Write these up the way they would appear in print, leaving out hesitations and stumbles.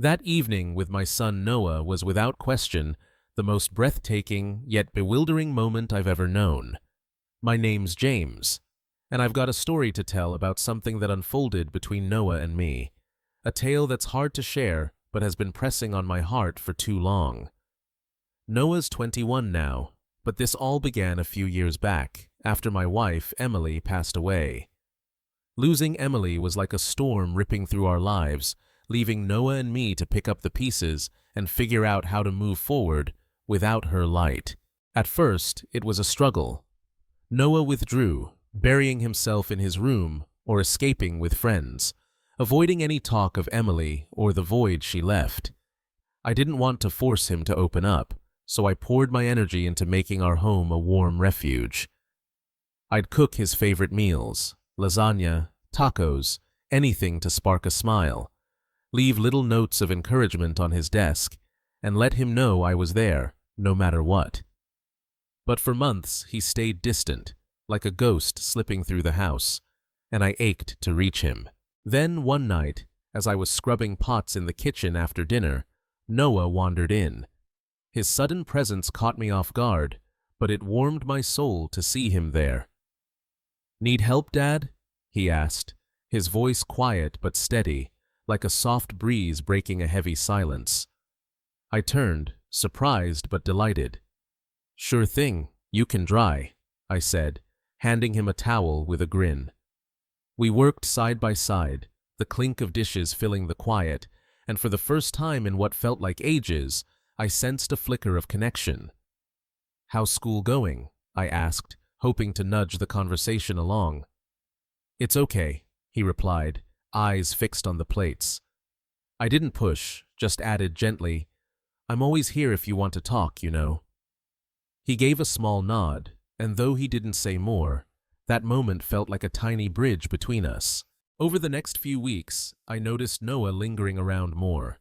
That evening with my son Noah was without question the most breathtaking yet bewildering moment I've ever known. My name's James, and I've got a story to tell about something that unfolded between Noah and me, a tale that's hard to share but has been pressing on my heart for too long. Noah's 21 now, but this all began a few years back, after my wife, Emily, passed away. Losing Emily was like a storm ripping through our lives, leaving Noah and me to pick up the pieces and figure out how to move forward without her light. At first, it was a struggle. Noah withdrew, burying himself in his room or escaping with friends, avoiding any talk of Emily or the void she left. I didn't want to force him to open up, so I poured my energy into making our home a warm refuge. I'd cook his favorite meals, lasagna, tacos, anything to spark a smile, leave little notes of encouragement on his desk, and let him know I was there, no matter what. But for months he stayed distant, like a ghost slipping through the house, and I ached to reach him. Then one night, as I was scrubbing pots in the kitchen after dinner, Noah wandered in. His sudden presence caught me off guard, but it warmed my soul to see him there. "Need help, Dad?" he asked, his voice quiet but steady, like a soft breeze breaking a heavy silence. I turned, surprised but delighted. "Sure thing, you can dry," I said, handing him a towel with a grin. We worked side by side, the clink of dishes filling the quiet, and for the first time in what felt like ages, I sensed a flicker of connection. "How's school going?" I asked, hoping to nudge the conversation along. "It's okay," he replied, eyes fixed on the plates. I didn't push, just added gently, "I'm always here if you want to talk, you know." He gave a small nod, and though he didn't say more, that moment felt like a tiny bridge between us. Over the next few weeks, I noticed Noah lingering around more.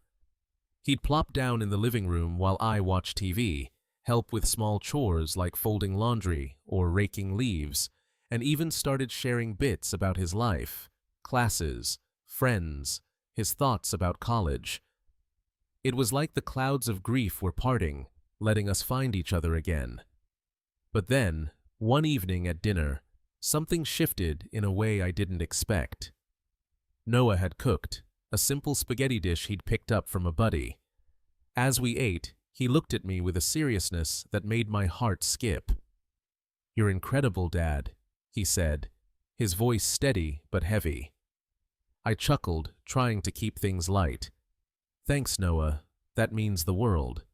He'd plop down in the living room while I watched TV, help with small chores like folding laundry or raking leaves, and even started sharing bits about his life, classes, friends, his thoughts about college. It was like the clouds of grief were parting, letting us find each other again. But then, one evening at dinner, something shifted in a way I didn't expect. Noah had cooked, a simple spaghetti dish he'd picked up from a buddy. As we ate, he looked at me with a seriousness that made my heart skip. "You're incredible, Dad," he said, his voice steady but heavy. I chuckled, trying to keep things light. "Thanks, Noah, that means the world."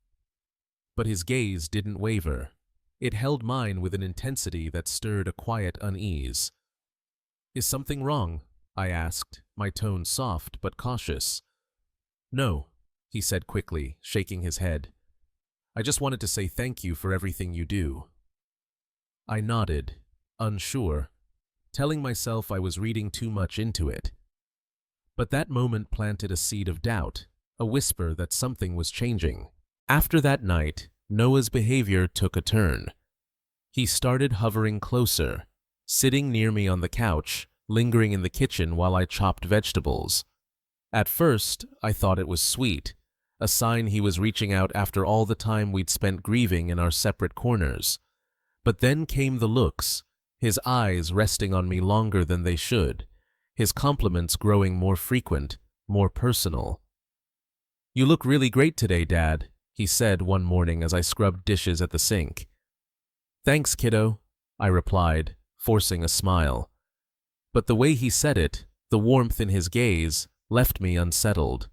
But his gaze didn't waver. It held mine with an intensity that stirred a quiet unease. "Is something wrong?" I asked, my tone soft but cautious. "No," he said quickly, shaking his head. "I just wanted to say thank you for everything you do." I nodded, unsure, telling myself I was reading too much into it. But that moment planted a seed of doubt, a whisper that something was changing. After that night, Noah's behavior took a turn. He started hovering closer, sitting near me on the couch, lingering in the kitchen while I chopped vegetables. At first, I thought it was sweet, a sign he was reaching out after all the time we'd spent grieving in our separate corners. But then came the looks, his eyes resting on me longer than they should, his compliments growing more frequent, more personal. "You look really great today, Dad," he said one morning as I scrubbed dishes at the sink. "Thanks, kiddo," I replied, forcing a smile. But the way he said it, the warmth in his gaze, left me unsettled.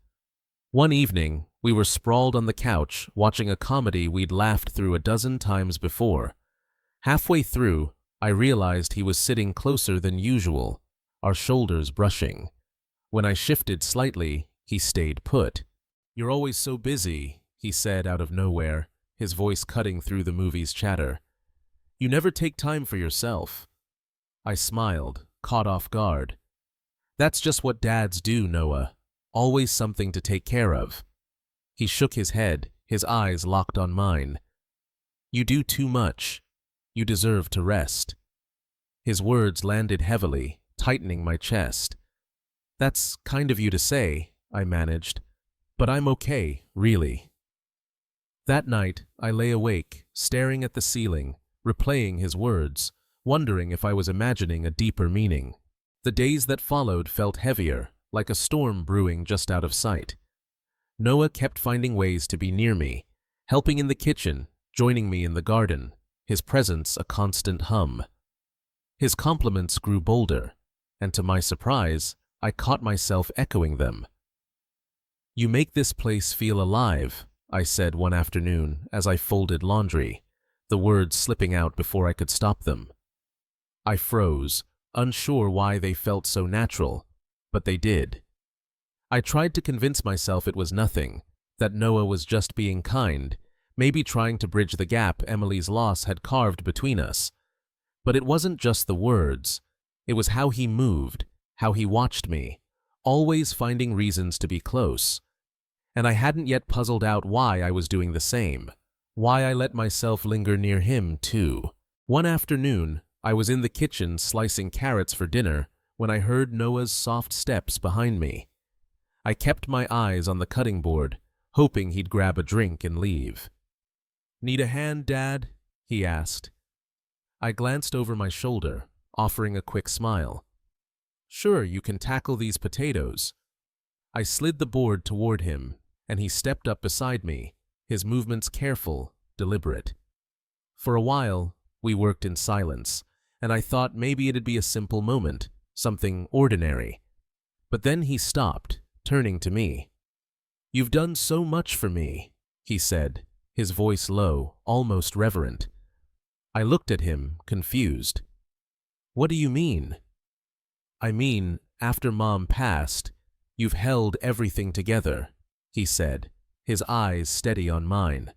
One evening, we were sprawled on the couch watching a comedy we'd laughed through a dozen times before. Halfway through, I realized he was sitting closer than usual, our shoulders brushing. When I shifted slightly, he stayed put. "You're always so busy," he said out of nowhere, his voice cutting through the movie's chatter. "You never take time for yourself." I smiled, caught off guard. "That's just what dads do, Noah. Always something to take care of." He shook his head, his eyes locked on mine. "You do too much. You deserve to rest." His words landed heavily, tightening my chest. "That's kind of you to say," I managed. but I'm okay, really. That night, I lay awake, staring at the ceiling, replaying his words, wondering if I was imagining a deeper meaning. The days that followed felt heavier, like a storm brewing just out of sight. Noah kept finding ways to be near me, helping in the kitchen, joining me in the garden, his presence a constant hum. His compliments grew bolder, and to my surprise, I caught myself echoing them. "You make this place feel alive," I said one afternoon as I folded laundry, the words slipping out before I could stop them. I froze, unsure why they felt so natural, but they did. I tried to convince myself it was nothing, that Noah was just being kind, maybe trying to bridge the gap Emily's loss had carved between us. But it wasn't just the words. It was how he moved, how he watched me, always finding reasons to be close. And I hadn't yet puzzled out why I was doing the same, why I let myself linger near him too. One afternoon, I was in the kitchen slicing carrots for dinner when I heard Noah's soft steps behind me. I kept my eyes on the cutting board, hoping he'd grab a drink and leave. "Need a hand, Dad?" he asked. I glanced over my shoulder, offering a quick smile. "Sure, you can tackle these potatoes." I slid the board toward him, and he stepped up beside me, his movements careful, deliberate. For a while, we worked in silence, and I thought maybe it'd be a simple moment, something ordinary. But then he stopped, turning to me. "You've done so much for me," he said, his voice low, almost reverent. I looked at him, confused. "What do you mean?" "I mean, after Mom passed, you've held everything together," he said, his eyes steady on mine.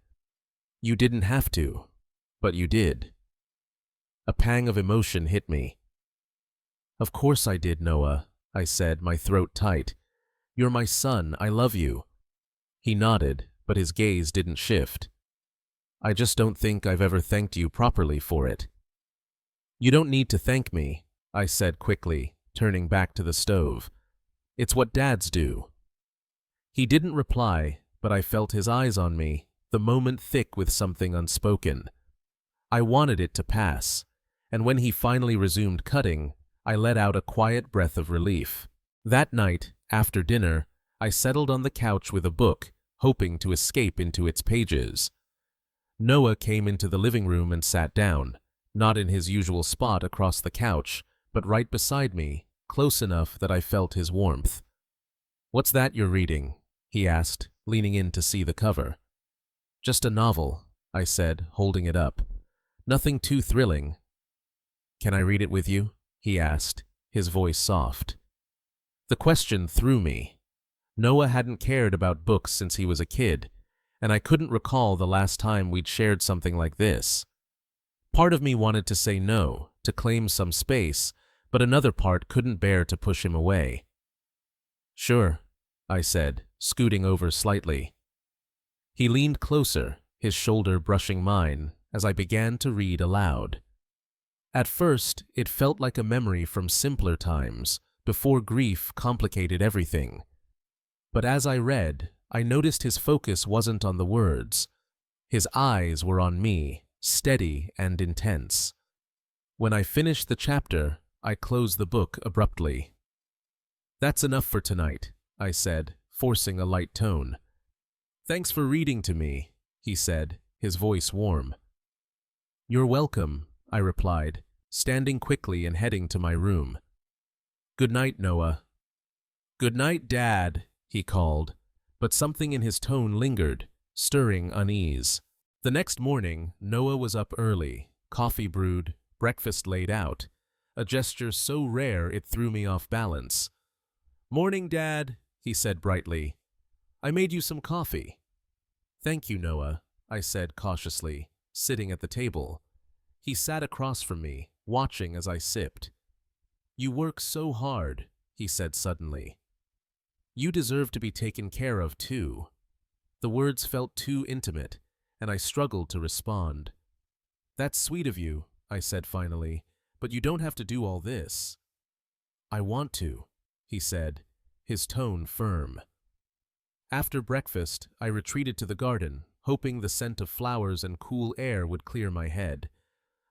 "You didn't have to, but you did." A pang of emotion hit me. "Of course I did, Noah," I said, my throat tight. "You're my son, I love you." He nodded, but his gaze didn't shift. "I just don't think I've ever thanked you properly for it." "You don't need to thank me," I said quickly, turning back to the stove. "It's what dads do." He didn't reply, but I felt his eyes on me, the moment thick with something unspoken. I wanted it to pass, and when he finally resumed cutting, I let out a quiet breath of relief. That night, after dinner, I settled on the couch with a book, hoping to escape into its pages. Noah came into the living room and sat down, not in his usual spot across the couch, but right beside me, close enough that I felt his warmth. "What's that you're reading?" he asked, leaning in to see the cover. "Just a novel," I said, holding it up. "Nothing too thrilling." "Can I read it with you?" he asked, his voice soft. The question threw me. Noah hadn't cared about books since he was a kid, and I couldn't recall the last time we'd shared something like this. Part of me wanted to say no, to claim some space, but another part couldn't bear to push him away. "Sure," I said, scooting over slightly. He leaned closer, his shoulder brushing mine, as I began to read aloud. At first, it felt like a memory from simpler times, before grief complicated everything. But as I read, I noticed his focus wasn't on the words. His eyes were on me, steady and intense. When I finished the chapter, I closed the book abruptly. "That's enough for tonight," I said, forcing a light tone. "Thanks for reading to me," he said, his voice warm. "You're welcome," I replied, standing quickly and heading to my room. "Good night, Noah." "Good night, Dad," he called, but something in his tone lingered, stirring unease. The next morning, Noah was up early, coffee brewed, breakfast laid out, a gesture so rare it threw me off balance. "Morning, Dad," he said brightly. "I made you some coffee." "Thank you, Noah," I said cautiously, sitting at the table. He sat across from me, watching as I sipped. "You work so hard," he said suddenly. "You deserve to be taken care of, too." The words felt too intimate, and I struggled to respond. "That's sweet of you," I said finally, "but you don't have to do all this." "I want to," he said, his tone firm. After breakfast, I retreated to the garden, hoping the scent of flowers and cool air would clear my head.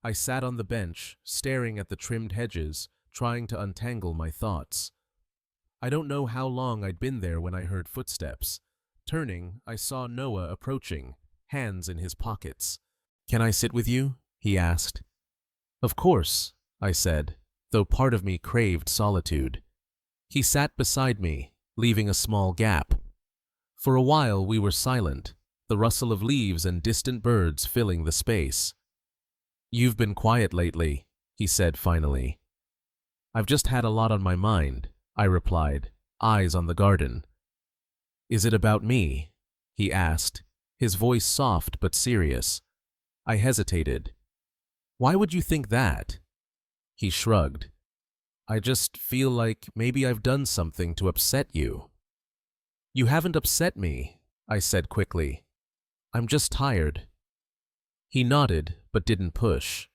I sat on the bench, staring at the trimmed hedges, trying to untangle my thoughts. I don't know how long I'd been there when I heard footsteps. Turning, I saw Noah approaching, hands in his pockets. "Can I sit with you?" he asked. "Of course," I said, though part of me craved solitude. He sat beside me, leaving a small gap. For a while we were silent, the rustle of leaves and distant birds filling the space. "You've been quiet lately," he said finally. "I've just had a lot on my mind," I replied, eyes on the garden. "Is it about me?" he asked, his voice soft but serious. I hesitated. "Why would you think that?" He shrugged. "I just feel like maybe I've done something to upset you." "You haven't upset me," I said quickly. "I'm just tired." He nodded, but didn't push.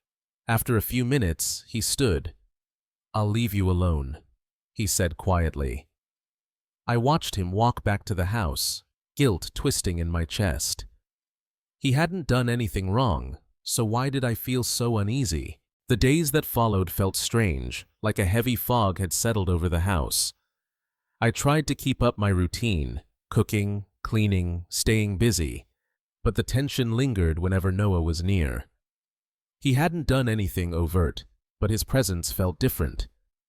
After a few minutes, he stood. "I'll leave you alone," he said quietly. I watched him walk back to the house, guilt twisting in my chest. He hadn't done anything wrong, so why did I feel so uneasy? The days that followed felt strange, like a heavy fog had settled over the house. I tried to keep up my routine, cooking, cleaning, staying busy, but the tension lingered whenever Noah was near. He hadn't done anything overt, but his presence felt different,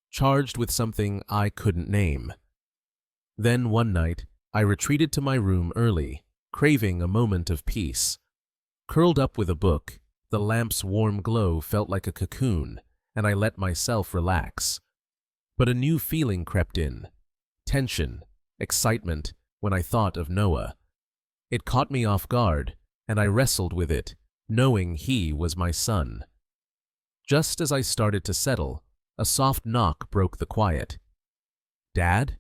charged with something I couldn't name. Then one night, I retreated to my room early, craving a moment of peace. Curled up with a book, the lamp's warm glow felt like a cocoon, and I let myself relax. But a new feeling crept in. Tension, excitement, when I thought of Noah. It caught me off guard, and I wrestled with it, knowing he was my son. Just as I started to settle, a soft knock broke the quiet. "Dad?"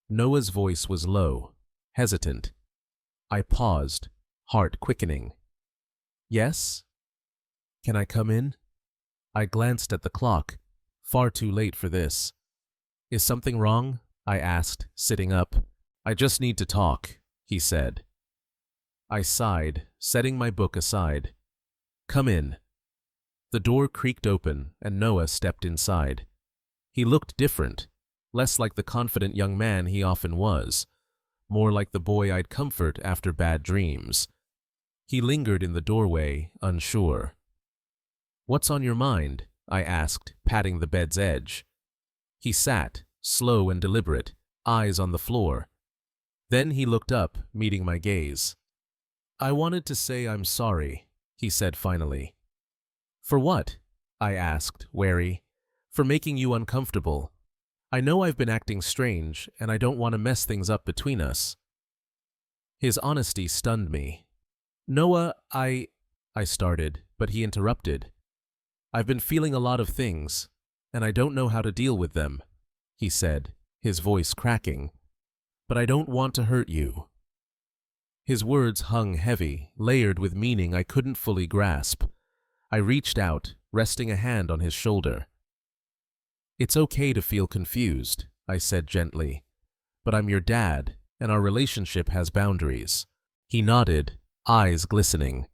Noah's voice was low, hesitant. I paused, heart quickening. "Yes? Can I come in?" I glanced at the clock, far too late for this. "Is something wrong?" I asked, sitting up. "I just need to talk," he said. I sighed, setting my book aside. "Come in." The door creaked open, and Noah stepped inside. He looked different, less like the confident young man he often was, more like the boy I'd comfort after bad dreams. He lingered in the doorway, unsure. "What's on your mind?" I asked, patting the bed's edge. He sat, slow and deliberate, eyes on the floor. Then he looked up, meeting my gaze. "I wanted to say I'm sorry," he said finally. "For what?" I asked, wary. "For making you uncomfortable. I know I've been acting strange, and I don't want to mess things up between us." His honesty stunned me. "Noah, I started, but he interrupted. "I've been feeling a lot of things, and I don't know how to deal with them," he said, his voice cracking. "But I don't want to hurt you." His words hung heavy, layered with meaning I couldn't fully grasp. I reached out, resting a hand on his shoulder. "It's okay to feel confused," I said gently. "But I'm your dad, and our relationship has boundaries." He nodded, eyes glistening.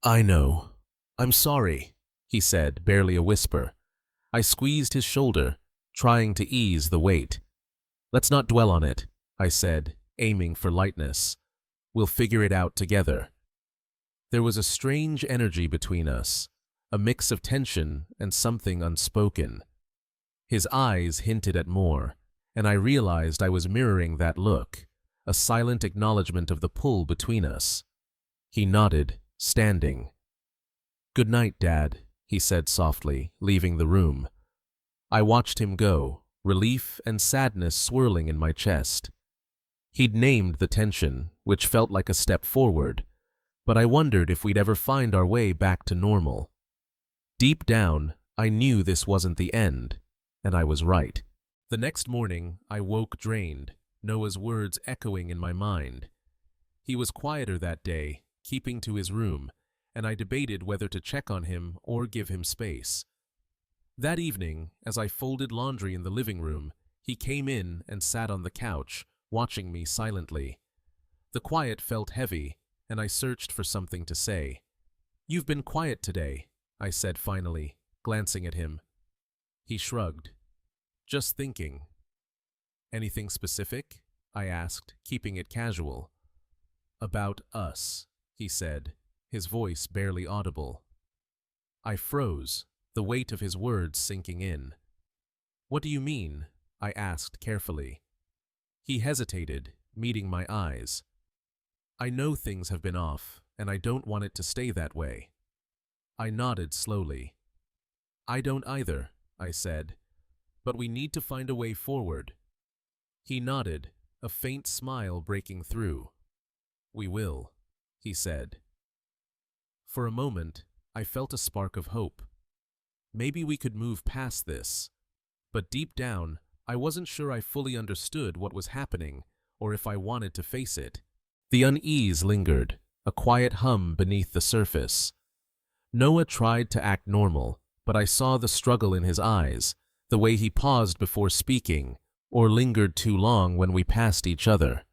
"I know. I'm sorry," he said, barely a whisper. I squeezed his shoulder, trying to ease the weight. "Let's not dwell on it," I said, aiming for lightness. "We'll figure it out together." There was a strange energy between us, a mix of tension and something unspoken. His eyes hinted at more, and I realized I was mirroring that look, a silent acknowledgement of the pull between us. He nodded, standing. "Good night, Dad," he said softly, leaving the room. I watched him go, relief and sadness swirling in my chest. He'd named the tension, which felt like a step forward, but I wondered if we'd ever find our way back to normal. Deep down, I knew this wasn't the end, and I was right. The next morning, I woke drained, Noah's words echoing in my mind. He was quieter that day, keeping to his room, and I debated whether to check on him or give him space. That evening, as I folded laundry in the living room, he came in and sat on the couch, watching me silently. The quiet felt heavy, and I searched for something to say. "You've been quiet today," I said finally, glancing at him. He shrugged. "Just thinking." "Anything specific?" I asked, keeping it casual. "About us," he said, his voice barely audible. I froze, the weight of his words sinking in. "What do you mean?" I asked carefully. He hesitated, meeting my eyes. "I know things have been off, and I don't want it to stay that way." I nodded slowly. "I don't either," I said, "but we need to find a way forward." He nodded, a faint smile breaking through. "We will," he said. For a moment, I felt a spark of hope. Maybe we could move past this. But deep down, I wasn't sure I fully understood what was happening, or if I wanted to face it. The unease lingered, a quiet hum beneath the surface. Noah tried to act normal, but I saw the struggle in his eyes, the way he paused before speaking, or lingered too long when we passed each other.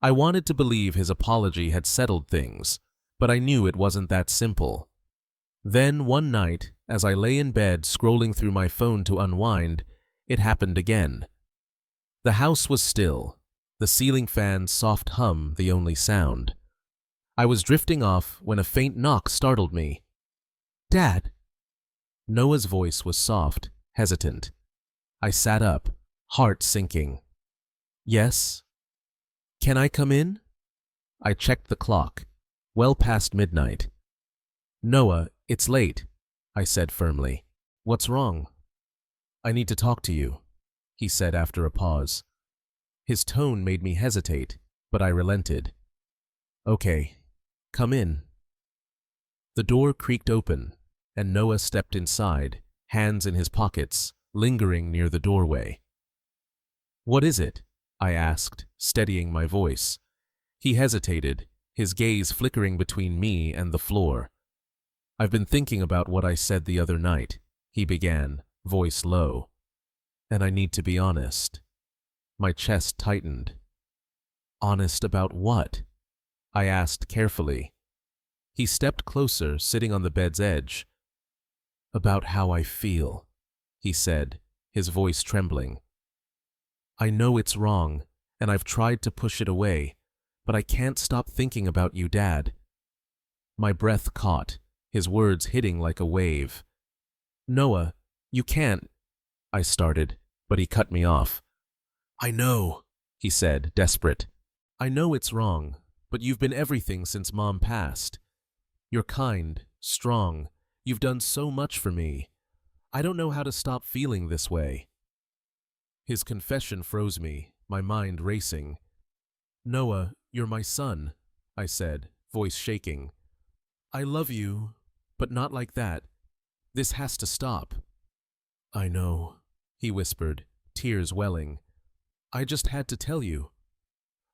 I wanted to believe his apology had settled things, but I knew it wasn't that simple. Then one night, as I lay in bed scrolling through my phone to unwind, it happened again. The house was still, the ceiling fan's soft hum the only sound. I was drifting off when a faint knock startled me. "Dad!" Noah's voice was soft, hesitant. I sat up, heart sinking. "Yes?" "Can I come in?" I checked the clock. Well past midnight. "Noah, it's late," I said firmly. "What's wrong?" "I need to talk to you," he said after a pause. His tone made me hesitate, but I relented. "Okay, come in." The door creaked open, and Noah stepped inside, hands in his pockets, lingering near the doorway. "What is it?" I asked, steadying my voice. He hesitated, his gaze flickering between me and the floor. "I've been thinking about what I said the other night," he began, voice low. "And I need to be honest." My chest tightened. "Honest about what?" I asked carefully. He stepped closer, sitting on the bed's edge. "About how I feel," he said, his voice trembling. "I know it's wrong, and I've tried to push it away, but I can't stop thinking about you, Dad." My breath caught, his words hitting like a wave. "Noah, you can't," I started, but he cut me off. "I know," he said, desperate. "I know it's wrong, but you've been everything since Mom passed. You're kind, strong, you've done so much for me. I don't know how to stop feeling this way." His confession froze me, my mind racing. "Noah, you're my son," I said, voice shaking. "I love you, but not like that. This has to stop." "I know," he whispered, tears welling. "I just had to tell you."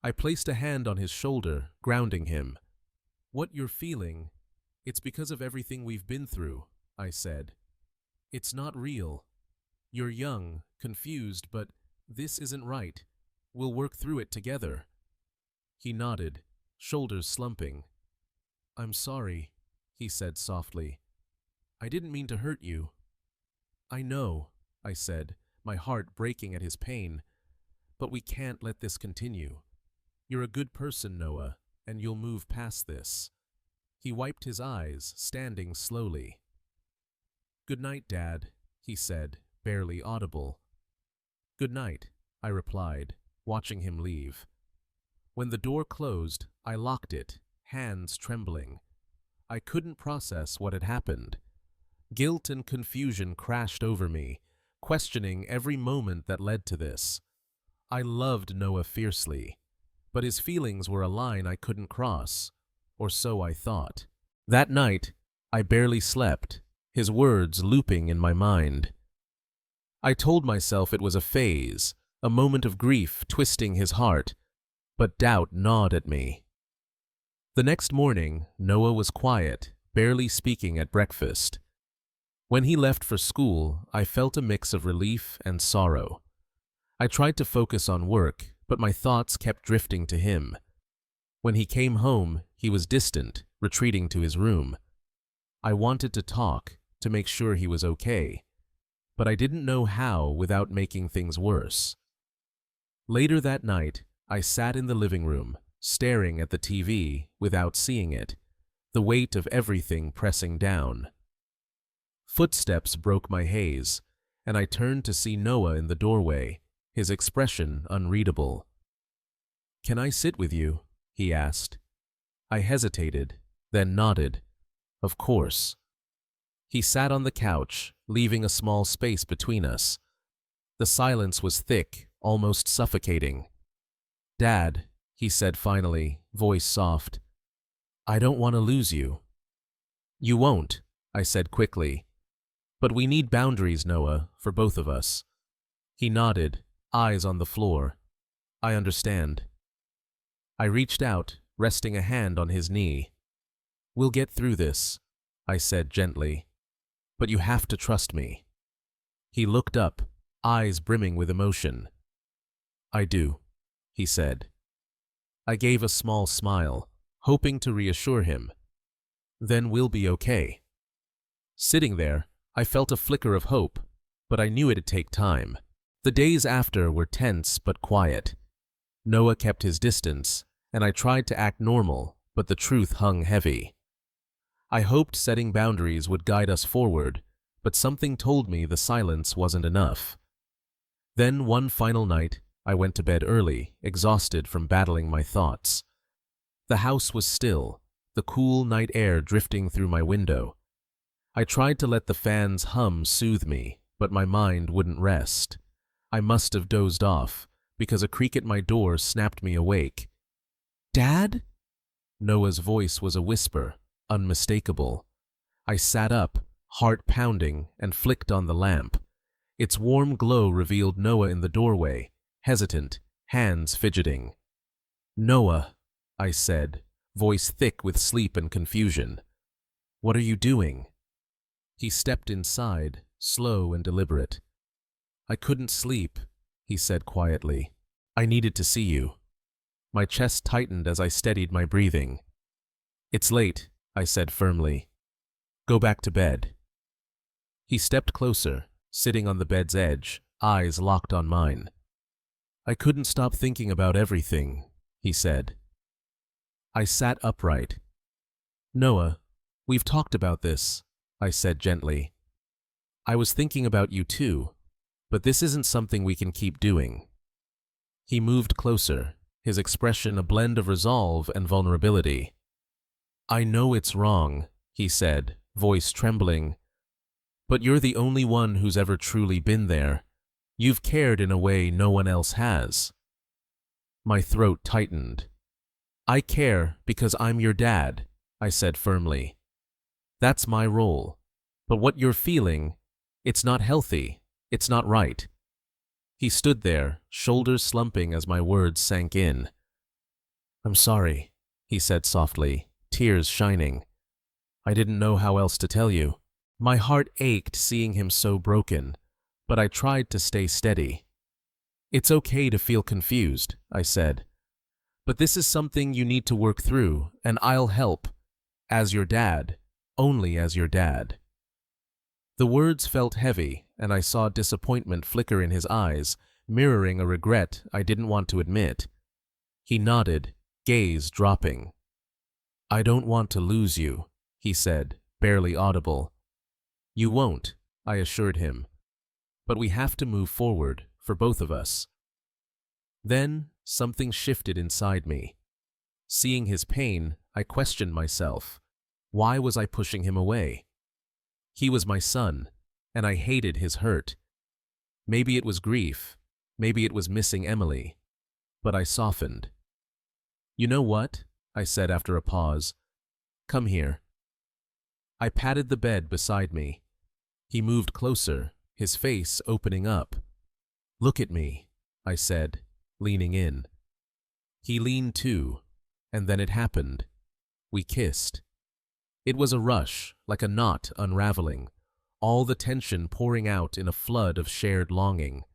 I placed a hand on his shoulder, grounding him. "What you're feeling, it's because of everything we've been through," I said. "It's not real. You're young, confused, but this isn't right. We'll work through it together." He nodded, shoulders slumping. "I'm sorry," he said softly. "I didn't mean to hurt you." "I know," I said, my heart breaking at his pain. "But we can't let this continue. You're a good person, Noah, and you'll move past this." He wiped his eyes, standing slowly. "Good night, Dad," he said, barely audible. "Good night," I replied, watching him leave. When the door closed, I locked it, hands trembling. I couldn't process what had happened. Guilt and confusion crashed over me, questioning every moment that led to this. I loved Noah fiercely, but his feelings were a line I couldn't cross, or so I thought. That night, I barely slept, his words looping in my mind. I told myself it was a phase, a moment of grief twisting his heart, but doubt gnawed at me. The next morning, Noah was quiet, barely speaking at breakfast. When he left for school, I felt a mix of relief and sorrow. I tried to focus on work, but my thoughts kept drifting to him. When he came home, he was distant, retreating to his room. I wanted to talk, to make sure he was okay, but I didn't know how without making things worse. Later that night, I sat in the living room, staring at the TV without seeing it, the weight of everything pressing down. Footsteps broke my haze, and I turned to see Noah in the doorway, his expression unreadable. "Can I sit with you?" he asked. I hesitated, then nodded. Of course. He sat on the couch, leaving a small space between us. The silence was thick, almost suffocating. "Dad," he said finally, voice soft, "I don't want to lose you." "You won't," I said quickly. "But we need boundaries, Noah, for both of us." He nodded, eyes on the floor. "I understand." I reached out, resting a hand on his knee. "We'll get through this," I said gently. "But you have to trust me." He looked up, eyes brimming with emotion. "I do," he said. I gave a small smile, hoping to reassure him. "Then we'll be okay." Sitting there, I felt a flicker of hope, but I knew it'd take time. The days after were tense but quiet. Noah kept his distance, and I tried to act normal, but the truth hung heavy. I hoped setting boundaries would guide us forward, but something told me the silence wasn't enough. Then one final night, I went to bed early, exhausted from battling my thoughts. The house was still, the cool night air drifting through my window. I tried to let the fan's hum soothe me, but my mind wouldn't rest. I must have dozed off, because a creak at my door snapped me awake. "Dad?" Noah's voice was a whisper, unmistakable. I sat up, heart pounding, and flicked on the lamp. Its warm glow revealed Noah in the doorway, hesitant, hands fidgeting. "Noah," I said, voice thick with sleep and confusion. "What are you doing?" He stepped inside, slow and deliberate. "I couldn't sleep," he said quietly. "I needed to see you." My chest tightened as I steadied my breathing. "It's late," I said firmly. "Go back to bed." He stepped closer, sitting on the bed's edge, eyes locked on mine. "I couldn't stop thinking about everything," he said. I sat upright. "Noah, we've talked about this," I said gently. "I was thinking about you too, but this isn't something we can keep doing." He moved closer, his expression a blend of resolve and vulnerability. "I know it's wrong," he said, voice trembling, "but you're the only one who's ever truly been there. You've cared in a way no one else has." My throat tightened. "I care because I'm your dad," I said firmly. "That's my role. But what you're feeling, it's not healthy. It's not right." He stood there, shoulders slumping as my words sank in. "I'm sorry," he said softly, tears shining. "I didn't know how else to tell you." My heart ached seeing him so broken, but I tried to stay steady. "It's okay to feel confused," I said. "But this is something you need to work through, and I'll help. As your dad, only as your dad." The words felt heavy, and I saw disappointment flicker in his eyes, mirroring a regret I didn't want to admit. He nodded, gaze dropping. "I don't want to lose you," he said, barely audible. "You won't," I assured him. "But we have to move forward, for both of us." Then something shifted inside me. Seeing his pain, I questioned myself. Why was I pushing him away? He was my son, and I hated his hurt. Maybe it was grief, maybe it was missing Emily, but I softened. "You know what?" I said after a pause. "Come here." I patted the bed beside me. He moved closer, his face opening up. "Look at me," I said, leaning in. He leaned too, and then it happened. We kissed. It was a rush, like a knot unraveling, all the tension pouring out in a flood of shared longing.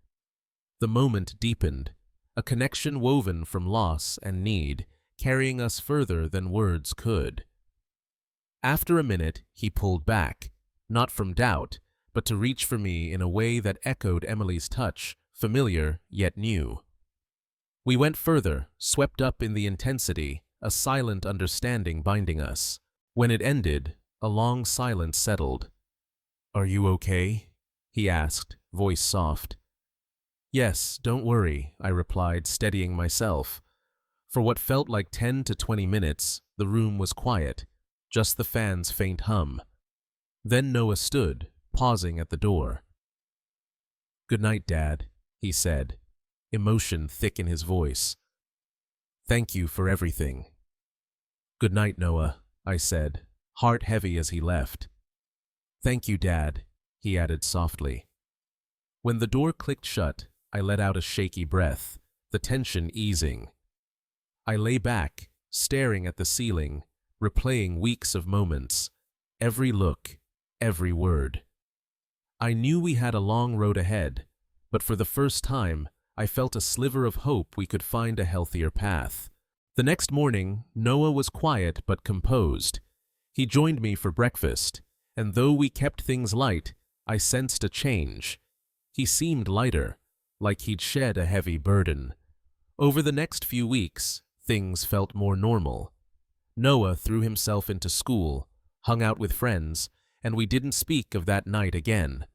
The moment deepened, a connection woven from loss and need, carrying us further than words could. After a minute, he pulled back, not from doubt, but to reach for me in a way that echoed Emily's touch, familiar yet new. We went further, swept up in the intensity, a silent understanding binding us. When it ended, a long silence settled. "Are you okay?" he asked, voice soft. "Yes, don't worry," I replied, steadying myself. For what felt like 10 to 20 minutes, the room was quiet, just the fan's faint hum. Then Noah stood, pausing at the door. "Good night, Dad," he said, emotion thick in his voice. "Thank you for everything." "Good night, Noah," I said, heart heavy as he left. "Thank you, Dad," he added softly. When the door clicked shut, I let out a shaky breath, the tension easing. I lay back, staring at the ceiling, replaying weeks of moments, every look, every word. I knew we had a long road ahead, but for the first time, I felt a sliver of hope we could find a healthier path. The next morning, Noah was quiet but composed. He joined me for breakfast, and though we kept things light, I sensed a change. He seemed lighter, like he'd shed a heavy burden. Over the next few weeks, things felt more normal. Noah threw himself into school, hung out with friends, and we didn't speak of that night again.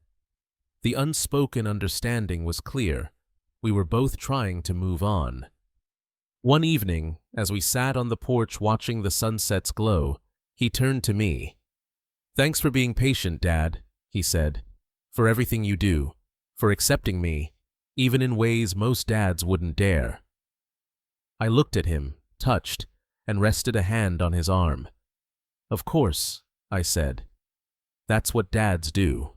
The unspoken understanding was clear. We were both trying to move on. One evening, as we sat on the porch watching the sunset's glow, he turned to me. "Thanks for being patient, Dad," he said, "for everything you do, for accepting me, even in ways most dads wouldn't dare." I looked at him, touched, and rested a hand on his arm. "Of course," I said. "That's what dads do."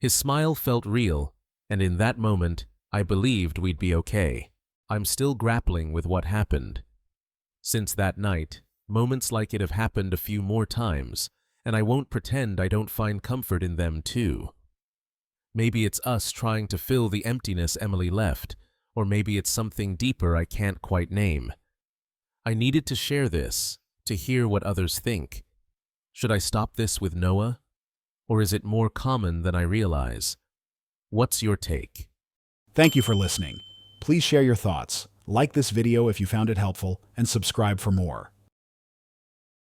His smile felt real, and in that moment, I believed we'd be okay. I'm still grappling with what happened. Since that night, moments like it have happened a few more times, and I won't pretend I don't find comfort in them too. Maybe it's us trying to fill the emptiness Emily left, or maybe it's something deeper I can't quite name. I needed to share this, to hear what others think. Should I stop this with Noah? Or is it more common than I realize? What's your take? Thank you for listening. Please share your thoughts, like this video if you found it helpful, and subscribe for more.